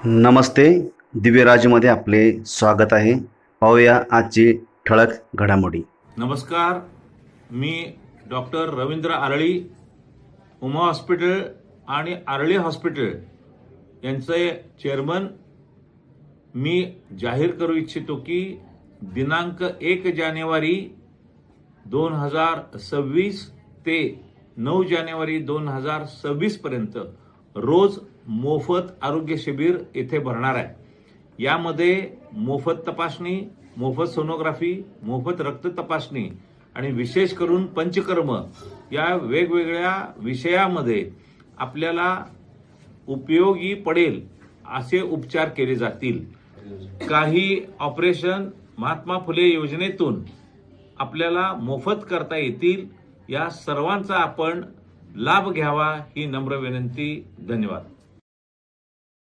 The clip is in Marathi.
नमस्ते. दिव्यराजमध्ये आपले स्वागत आहे. पाहूया आजची ठळक घडामोडी. नमस्कार. मी डॉक्टर रवींद्र आरळी, उमा हॉस्पिटल आणि आरळी हॉस्पिटल यांचे चेअरमन. मी जाहीर करू इच्छितो की दिनांक 1 जानेवारी 2026 ते 9 जानेवारी 2026 पर्यंत रोज मोफत आरोग्य शिबिर येथे भरणार आहे. यामध्ये मोफत तपासणी, मोफत सोनोग्राफी, मोफत रक्त तपासणी आणि विशेष करून पंचकर्म या वेगवेगळ्या विषयामध्ये आपल्याला उपयोगी पडेल असे उपचार केले जातील. काही ऑपरेशन महात्मा फुले योजनेतून आपल्याला मोफत करता येतील. या सर्वांचा आपण लाभ घ्यावा ही नम्र विनंती. धन्यवाद.